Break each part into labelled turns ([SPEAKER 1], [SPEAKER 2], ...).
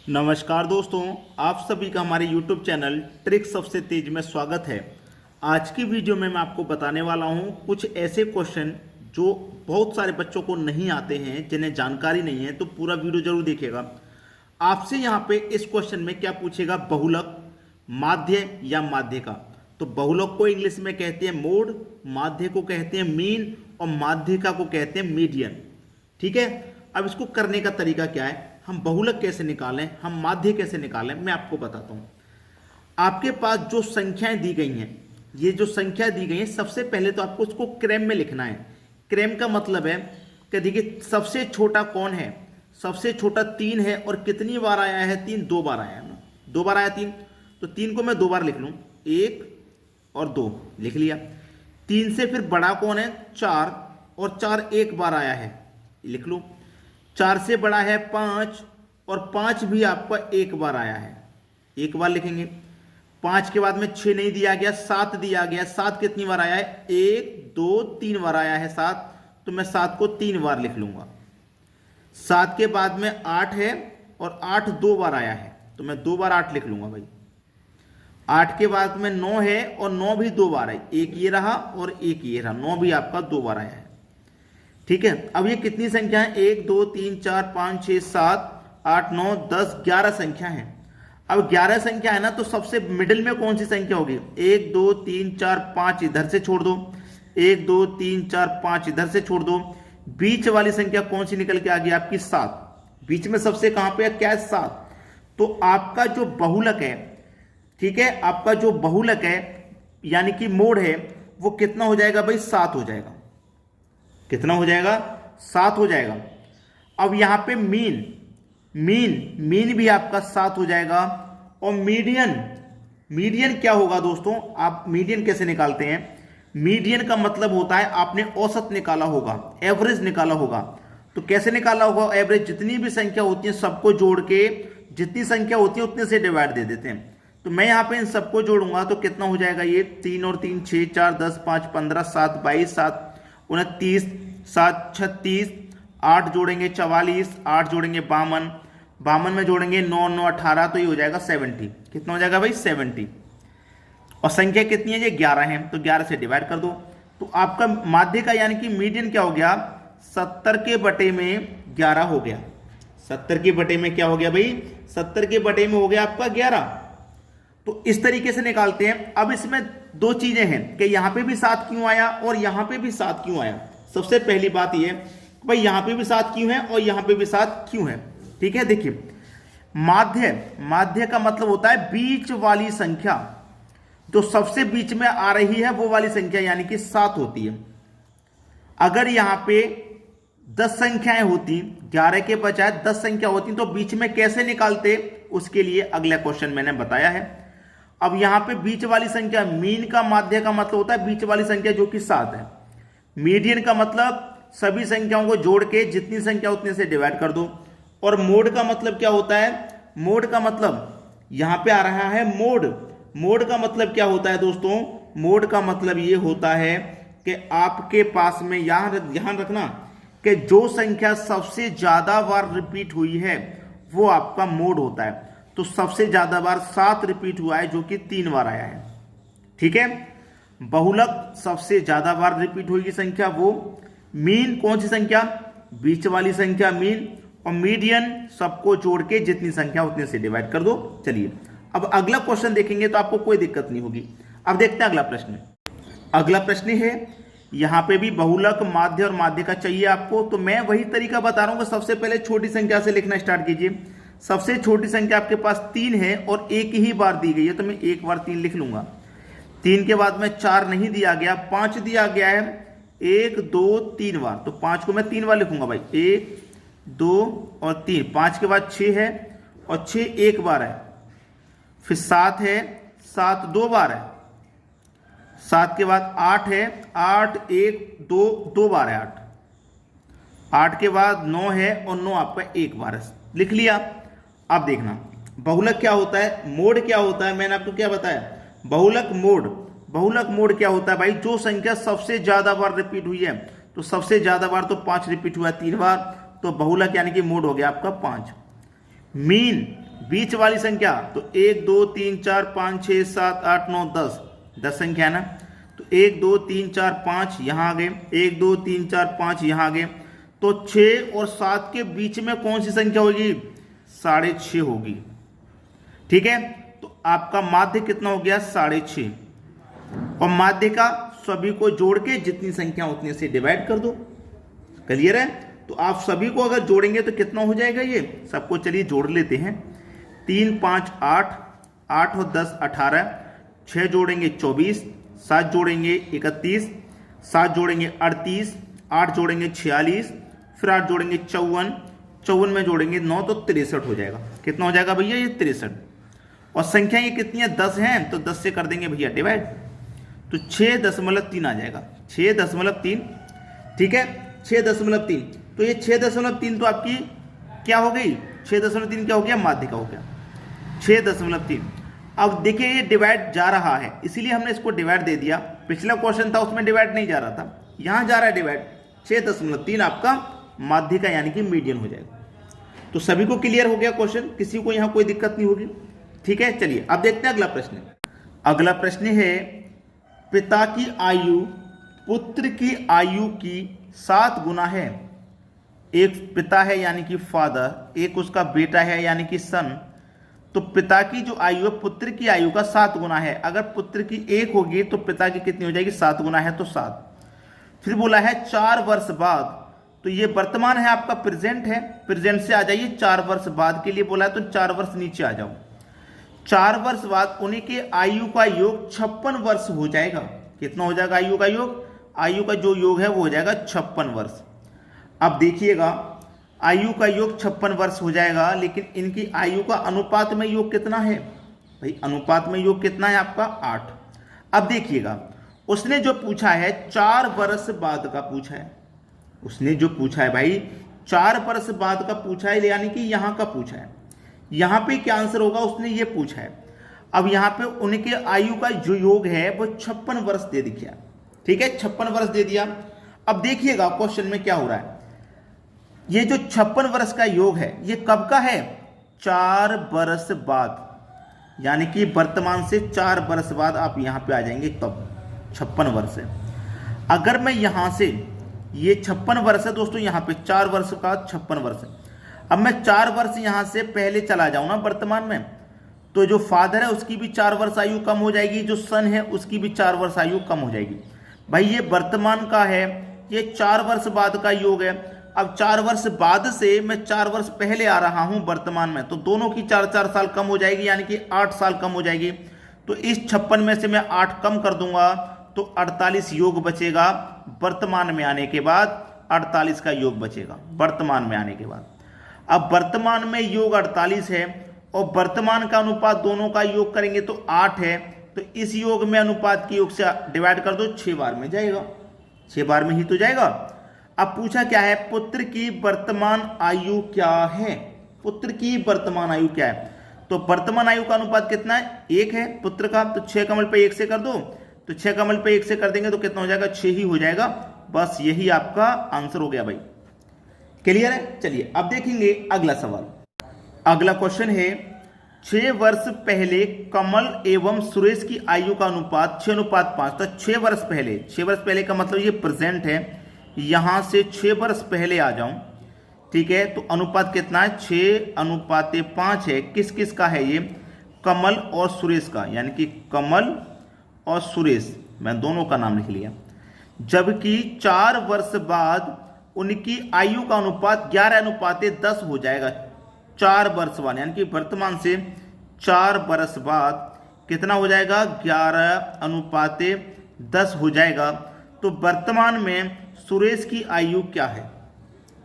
[SPEAKER 1] नमस्कार दोस्तों, आप सभी का हमारे YouTube चैनल ट्रिक्स सबसे तेज में स्वागत है। आज की वीडियो में मैं आपको बताने वाला हूं कुछ ऐसे क्वेश्चन जो बहुत सारे बच्चों को नहीं आते हैं, जिन्हें जानकारी नहीं है, तो पूरा वीडियो जरूर देखिएगा। आपसे यहां पे इस क्वेश्चन में क्या पूछेगा, बहुलक, माध्य या माध्यिका। तो बहुलक को इंग्लिश में कहते हैं मोड, माध्य को कहते हैं मीन और माध्यिका को कहते हैं मीडियन। ठीक है, अब इसको करने का तरीका क्या है, हम बहुलक कैसे निकालें, हम माध्य कैसे निकालें, मैं आपको बताता हूं। आपके पास जो संख्याएं दी गई हैं, ये जो संख्या दी गई है, सबसे पहले तो आपको उसको क्रम में लिखना है। क्रम का मतलब है कि देखिए सबसे छोटा कौन है, सबसे छोटा 3 है और कितनी बार आया है 3, 2 बार आया है ना, 2 बार आया 3, तो 3 को मैं 2 बार लिख लूं, 1 और 2 लिख लिया। 3 से फिर बड़ा कौन है 4, और 4 एक बार आया है, लिख लूं। 4 से बड़ा है 5 और 5 भी आपका एक बार आया है, एक बार लिखेंगे। 5 के बाद में 6 नहीं दिया गया, 7 दिया गया। 7 कितनी बार आया है, 1 2 3 बार आया है 7, तो मैं 7 को 3 बार लिख लूंगा। 7 के बाद में 8 है और 8 2 बार आया है, तो मैं 2 बार 8 लिख लूंगा भाई। 8 के बाद में 9 है और 9 भी 2 बार है, एक ये रहा और एक ये रहा, 9 भी आपका 2 बार आया है। ठीक है, अब ये कितनी संख्या है, 1 2 3 4 5 6 7 8 9 10 11 संख्या है। अब 11 संख्या है ना, तो सबसे मिडिल में कौन सी संख्या होगी, 1 2 3 4 5 इधर से छोड़ दो, 1 2 3 4 5 इधर से छोड़ दो। बीच वाली संख्या कौन सी निकल के आ गई आपकी, 7। बीच में सबसे कहां पे है, क्या है, 7। तो आपका जो बहुलक है, ठीक है, आपका जो बहुलक है यानी कि मोड है, वो कितना हो जाएगा भाई, 7 हो जाएगा। कितना हो जाएगा, 7 हो जाएगा। अब यहां पे मीन मीन भी आपका 7 हो जाएगा। और मीडियन क्या होगा दोस्तों, आप मीडियन कैसे निकालते हैं, मीडियन का मतलब होता है आपने औसत निकाला होगा, एवरेज निकाला होगा। तो कैसे निकाला होगा एवरेज, जितनी भी संख्या होती है सबको जोड़ के जितनी संख्या होती है उतने से डिवाइड दे देते हैं। तो मैं यहां पे इन सबको जोड़ूंगा तो कितना हो जाएगा, ये 3 और 3 6 4 10 5 15 7 22 7 29 7 36, 8 जोड़ेंगे 44, 8 जोड़ेंगे 52, 52 में जोड़ेंगे 9 9 18, तो ये हो जाएगा 70। कितना हो जाएगा भाई, 70। और संख्या कितनी है, ये 11 है, तो 11 से डिवाइड कर दो। तो आपका माध्य का यानी कि मीडियन क्या हो गया, 70 के बटे में 11 हो गया। 70 के बटे में क्या हो गया भाई, 70 के बटे में हो गया आपका 11। तो इस तरीके से निकालते हैं। अब इसमें दो चीजें हैं कि यहां पे भी 7 क्यों आया और यहां पे भी 7 क्यों आया। सबसे पहली बात यह भाई, यहां पे भी 7 क्यों है और यहां पे भी 7 क्यों है। ठीक है, देखिए माध्य का मतलब होता है बीच वाली संख्या, जो सबसे बीच में आ रही है वो वाली संख्या यानी कि 7 होती है। अगर यहां पे 10 संख्याएं होती, 11 के बजाय 10 संख्या होती, तो बीच में कैसे निकालते, उसके लिए अगला क्वेश्चन मैंने बताया है। अब यहां पे बीच वाली संख्या, मीन का माध्य का मतलब होता है बीच वाली संख्या जो कि 7 है। मीडियन का मतलब सभी संख्याओं को जोड़ के जितनी संख्या उतने से डिवाइड कर दो। और मोड का मतलब क्या होता है, मोड का मतलब यहां पे आ रहा है मोड का मतलब क्या होता है दोस्तों, मोड का मतलब ये होता है कि आपके पास में यहां ध्यान रखना कि जो संख्या सबसे ज्यादा बार रिपीट हुई है वो आपका मोड होता है। तो सबसे ज्यादा बार 7 रिपीट हुआ है जो कि 3 बार आया है। ठीक है, बहुलक सबसे ज्यादा बार रिपीट हुई संख्या वो, मीन कौन सी संख्या, बीच वाली संख्या मीन, और मीडियन सबको जोड़ के जितनी संख्या उतने से डिवाइड कर दो। चलिए अब अगला क्वेश्चन देखेंगे तो आपको कोई दिक्कत नहीं होगी। अब देखते हैं अगला प्रश्न। अगला प्रश्न है, यहां पे भी बहुलक, माध्य और माध्यिका चाहिए आपको। तो मैं वही तरीका बता रहा हूं कि सबसे पहले छोटी संख्या से लिखना स्टार्ट कीजिए। सबसे छोटी संख्या आपके पास 3 है और एक ही बार दी गई है, तो मैं एक बार 3 लिख लूंगा। 3 के बाद में 4 नहीं दिया गया, 5 दिया गया है, 1 2 3 बार, तो 5 को मैं 3 बार लिखूंगा भाई, 1 2 और 3। 5 के बाद 6 है और 6 एक बार है। फिर 7 है, 7 2 बार है। 7 के बाद 8 है, 8 1 2 2 बार है 8। 8 के बाद 9 है और 9 आपका एक बार है, लिख लिया। अब देखना बहुलक क्या होता है, मोड क्या होता है, मैंने आपको क्या बताया, बहुलक मोड क्या होता है भाई, जो संख्या सबसे ज्यादा बार रिपीट हुई है। तो सबसे ज्यादा बार तो 5 रिपीट हुआ है 3 बार, तो बहुलक यानी कि मोड हो गया आपका 5। मीन बीच वाली संख्या तो 1 2 3 4 5 6 7 8 9 10, 10 संख्या है ना। तो 1 2 3 4 5 यहाँ आ गए, 1 2 3 4 5 यहाँ आ गए। तो 6 और 7 के बीच में कौन सी संख्या होगी? 6.5 होगी। ठीक है, तो आपका माध्य कितना हो गया? 6.5। और माध्य का सभी को जोड़ के जितनी संख्या उतने से डिवाइड कर दो। क्लियर है? तो आप सभी को अगर जोड़ेंगे तो कितना हो जाएगा? ये सबको चलिए जोड़ लेते हैं। 3 5 8, 8 और 10 18, 6 जोड़ेंगे 24, 7 जोड़ेंगे 31, 7 जोड़ेंगे 38, 8 जोड़ेंगे 46, फिर 8 जोड़ेंगे 54, 54 में जोड़ेंगे 9 तो 63 हो जाएगा। कितना हो जाएगा भैया? ये 63। और संख्या ये कितनी है? 10 है, तो 10 से कर देंगे भैया डिवाइड, तो 6.3 आ जाएगा। 6.3, ठीक है, 6.3। तो ये 6.3 तो आपकी क्या हो गई? 6.3 क्या हो गया? माध्यिका हो गया 6.3। अब देखिए ये डिवाइड जा रहा है, इसीलिए हमने इसको डिवाइड दे दिया। पिछला क्वेश्चन था उसमें डिवाइड नहीं जा रहा था, यहां जा रहा है डिवाइड। 6.3 आपका माध्यिका यानी कि मीडियन हो जाएगा। तो सभी को क्लियर हो गया क्वेश्चन, किसी को यहां कोई दिक्कत नहीं होगी। ठीक है, चलिए अब देखते हैं अगला प्रश्न। अगला प्रश्न है, पिता की आयु पुत्र की आयु की 7 गुना है। एक पिता है यानी कि फादर, एक उसका बेटा है यानी कि सन। तो पिता की जो आयु है पुत्र की आयु का 7 गुना है। अगर पुत्र की 1 होगी तो पिता की कितनी हो जाएगी? 7 गुना है तो 7। फिर बोला है 4 वर्ष बाद, तो ये वर्तमान है आपका, प्रेजेंट है, प्रेजेंट से आ जाइए 4 वर्ष बाद के लिए बोला है, तो 4 वर्ष नीचे आ जाओ। 4 वर्ष बाद उन्हीं के आयु का योग 56 वर्ष हो जाएगा। कितना हो जाएगा आयु का योग? आयु का जो योग है वो हो जाएगा 56 वर्ष। अब देखिएगा आयु का योग 56 वर्ष हो जाएगा, लेकिन इनकी आयु का अनुपात में योग कितना है भाई? अनुपात में योग कितना है आपका? 8। अब देखिएगा उसने जो पूछा है 4 वर्ष बाद का पूछा है। उसने जो पूछा है भाई 4 वर्ष बाद का पूछा है, यानी कि यहां का पूछा है। यहां पे क्या आंसर होगा? उसने ये पूछा है। अब यहां पे उनके आयु का जो योग है वो 56 वर्ष दे दिया। ठीक है, 56 वर्ष दे दिया। अब देखिएगा क्वेश्चन में क्या हो रहा है। ये जो 56 वर्ष का योग है ये कब का है? 4 वर्ष बाद, यानी कि वर्तमान से 4 वर्ष बाद आप यहां पे आ जाएंगे, तब 56 वर्ष है। अगर मैं यहां से, ये 56 वर्ष है दोस्तों, यहां पे 4 वर्ष का 56 वर्ष है। अब मैं 4 वर्ष यहां से पहले चला जाऊं ना वर्तमान में, तो जो फादर है उसकी भी 4 वर्ष आयु कम हो जाएगी, जो सन है उसकी भी 4 वर्ष आयु कम हो जाएगी। भाई ये वर्तमान का है, ये 4 वर्ष बाद का योग है। अब 4 वर्ष बाद से मैं 4 वर्ष पहले आ रहा हूं वर्तमान में, तो दोनों की 4-4 साल कम हो जाएगी, यानी कि 8 साल कम हो जाएगी। तो इस 56 में से मैं 8 कम कर दूंगा तो 48 योग बचेगा। वर्तमान में आने के बाद 48 का योग बचेगा वर्तमान में आने के बाद। अब वर्तमान में योग 48 है और वर्तमान का अनुपात दोनों का योग करेंगे तो 8 है। तो इस योग में अनुपात के योग से डिवाइड कर दो, 6 बार में जाएगा, 6 बार में ही तो जाएगा। अब पूछा क्या है? पुत्र की वर्तमान आयु क्या है? पुत्र की वर्तमान आयु क्या है? तो वर्तमान आयु का अनुपात कितना है? 1 है पुत्र का, तो 6 का मल्टीप्लाई 1 से कर दो, तो 6 का मल्टीप्लाई 1 से कर देंगे तो कितना हो जाएगा? 6 ही हो जाएगा। बस यही आपका आंसर हो गया भाई। क्लियर है? चलिए अब देखेंगे अगला सवाल। अगला क्वेश्चन है, 6 वर्ष पहले कमल एवं सुरेश की आयु का अनुपात 6:5। तो 6 वर्ष पहले, 6 वर्ष पहले का मतलब ये प्रेजेंट है, यहां से 6 वर्ष पहले आ जाऊं। ठीक है, तो अनुपात कितना है? 6:5 है। किस किस का है ये? कमल और सुरेश का, यानी कि कमल और सुरेश, मैं दोनों का नाम लिख लिया। जबकि 4 वर्ष बाद उनकी आयु का अनुपात 11:10 हो जाएगा। 4 वर्ष बाद, यानी कि वर्तमान से 4 वर्ष बाद कितना हो जाएगा? 11:10 हो जाएगा। तो वर्तमान में सुरेश की आयु क्या है?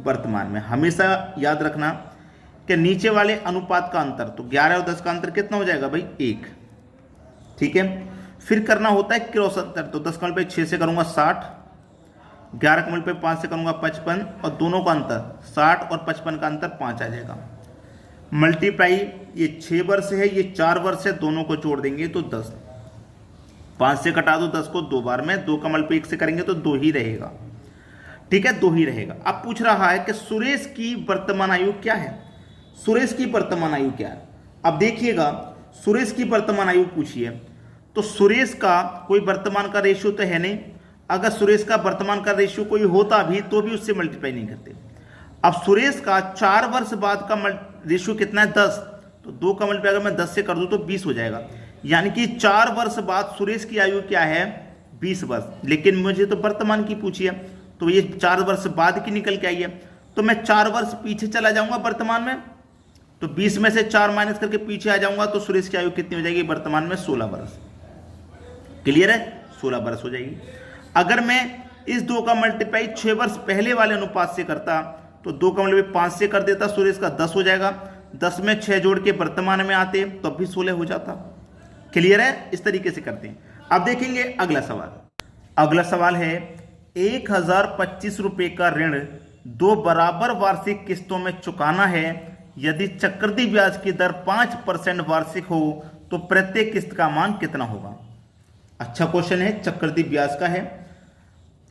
[SPEAKER 1] वर्तमान में हमेशा याद रखना कि नीचे वाले अनुपात का अंतर, तो 11 और 10 का अंतर कितना हो जाएगा भाई? 1। ठीक है, फिर करना होता है क्रॉस अंतर, तो 10 का मल्टीप्लाई 6 से करूंगा 60, 11 का मल्टीप्लाई 5 से करूंगा 55, और दोनों का अंतर 60 और 55 का अंतर 5 आ जाएगा। मल्टीप्लाई ये 6 वर्ष है, ये 4 वर्ष है, दोनों को जोड़ देंगे तो 10, 5 से कटा दो 10 को 2 बार में, 2 का मल्टीप्लाई 1 से करेंगे तो 2 ही रहेगा। ठीक है, 2 ही रहेगा। अब पूछ रहा है कि सुरेश की वर्तमान आयु क्या है? सुरेश की वर्तमान आयु क्या है? अब देखिएगा, सुरेश की वर्तमान आयु पूछी है, तो सुरेश का कोई वर्तमान का रेशियो तो है नहीं। अगर सुरेश का वर्तमान का रेशियो कोई होता भी तो भी उससे मल्टीप्लाई नहीं करते। अब सुरेश का 4 वर्ष बाद का रेशियो कितना है, 10, तो 2 का मल्टीप्लाई अगर मैं 10 से कर दूं तो 20 हो जाएगा। यानी कि 4 वर्ष बाद सुरेश की आयु क्या है, 20 वर्ष। लेकिन मुझे तो वर्तमान की पूछी है, तो ये 4 वर्ष बाद की निकल के आई है, तो मैं 4 वर्ष पीछे चला जाऊंगा वर्तमान में, तो 20 में से 4 माइनस करके पीछे आ जाऊंगा, तो सुरेश की आयु कितनी हो जाएगी वर्तमान में, 16 वर्ष। क्लियर है, 16 वर्ष हो जाएगी। अगर मैं इस 2 का मल्टीप्लाई 6 वर्ष पहले वाले अनुपात से करता, तो 2 का मल्टीप्लाई 5 से कर देता, सुरेश का 10 हो जाएगा। 10 में 6 जोड़ के वर्तमान में आते तो भी 16 हो जाता। क्लियर है, इस तरीके से करते हैं। अब देखेंगे अगला सवाल। अगला सवाल है 1025 रुपए का ऋण 2 बराबर वार्षिक किस्तों में चुकाना है। यदि चक्रवृद्धि ब्याज की दर 5% वार्षिक हो तो प्रत्येक किस्त का मान कितना होगा। अच्छा क्वेश्चन है, चक्रवृद्धि ब्याज का है।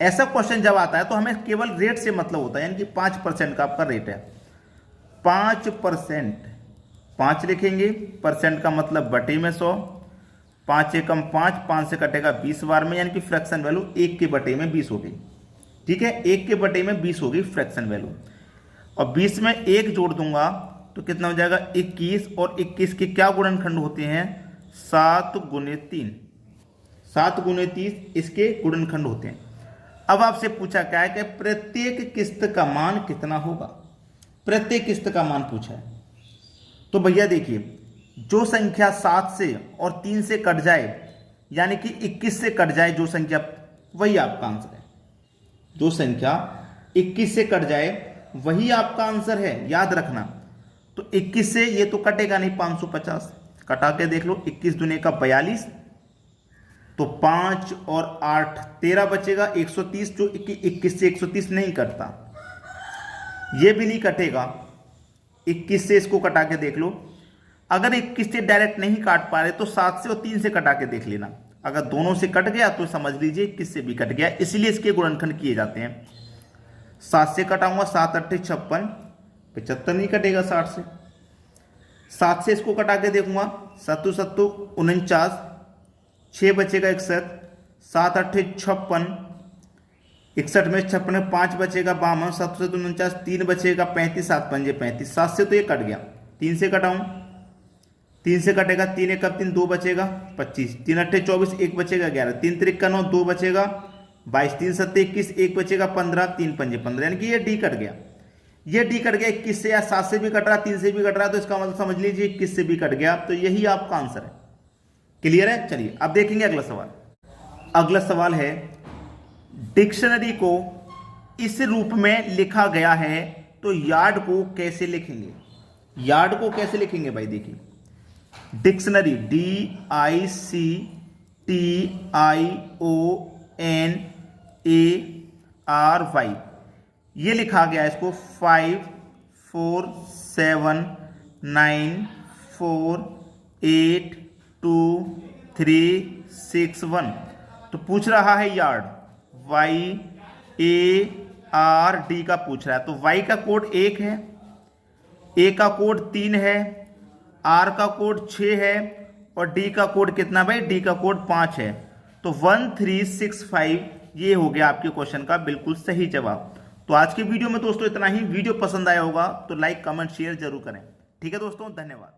[SPEAKER 1] ऐसा क्वेश्चन जब आता है तो हमें केवल रेट से मतलब होता है, यानी कि 5% का आपका रेट है। 5%, 5 लिखेंगे, परसेंट का मतलब बटे में 100, 5 एकम 5, 5 से कटेगा 20 बार में, यानी कि फ्रैक्शन वैल्यू 1 के बटे में 20 हो गई। ठीक है, 1 के बटे में 20 हो गई फ्रैक्शन वैल्यू। और 20 में 1 जोड़ दूंगा तो कितना हो जाएगा, 21। और 21 के क्या गुणनखंड होते हैं, 7 गुने 3, 7 गुने 30 इसके गुणनखंड होते हैं। अब आपसे पूछा क्या है कि प्रत्येक किस्त का मान कितना होगा, प्रत्येक किस्त का मान पूछा है। तो भैया देखिए, जो संख्या 7 से और 3 से कट जाए, यानी कि 21 से कट जाए जो संख्या, वही आपका आंसर है। जो संख्या 21 से कट जाए वही आपका आंसर है, याद रखना। तो 21 से ये तो कटेगा नहीं, 550 कटा के देख लो, 21 दूने का 42, तो 5 और 8 13 बचेगा, 130, जो 21 से 130 नहीं कटता। ये भी नहीं कटेगा, 21 से इसको कटा के देख लो। अगर 21 से डायरेक्ट नहीं काट पा रहे तो 7 से और 3 से कटा के देख लेना। अगर दोनों से कट गया तो समझ लीजिए 21 से भी कट गया, इसलिए इसके गुणनखंड किए जाते हैं। 7 से कटाऊंगा, 7 8 56, 75 नहीं कटेगा 60 से। 7 से इसको कटा के देखूंगा, 7 7 49, 6 बचेगा 61, 7 8 56, 61 में 56 में 5 बचेगा 52, 7 से 49, 3 बचेगा 35, 7 पंजे 35। 7 से तो ये कट गया, 3 से कटाऊं, 3 से कटेगा, 3 एक 3, 2 बचेगा 25, 3 8 24, 1 बचेगा 11, 3 3 9, 2 बचेगा 22, 3 7 21, 1 बचेगा 15, 3 पंजे 15, यानी कि ये डी कट गया। ये डी कट गया 21 से, या 7 से भी कट रहा, 3 से भी कट रहा, तो इसका मतलब समझ लीजिए 21 से भी कट गया, तो यही आपका आंसर है। क्लियर है, चलिए अब देखेंगे अगला सवाल। अगला सवाल है, डिक्शनरी को इस रूप में लिखा गया है तो यार्ड को कैसे लिखेंगे। यार्ड को कैसे लिखेंगे भाई, देखिए डिक्शनरी DICTIONARY, ये लिखा गया है इसको 5 4 7 9 4 8 2 3 6 1। तो पूछ रहा है यार्ड, YARD का पूछ रहा है। तो Y का कोड 1 है, A का कोड 3 है, R का कोड 6 है, और D का कोड कितना भाई, D का कोड 5 है। तो 1365 ये हो गया आपके क्वेश्चन का बिल्कुल सही जवाब। तो आज की वीडियो में दोस्तों इतना ही। वीडियो पसंद आया होगा तो लाइक कमेंट शेयर जरूर करें। ठीक है दोस्तों, धन्यवाद।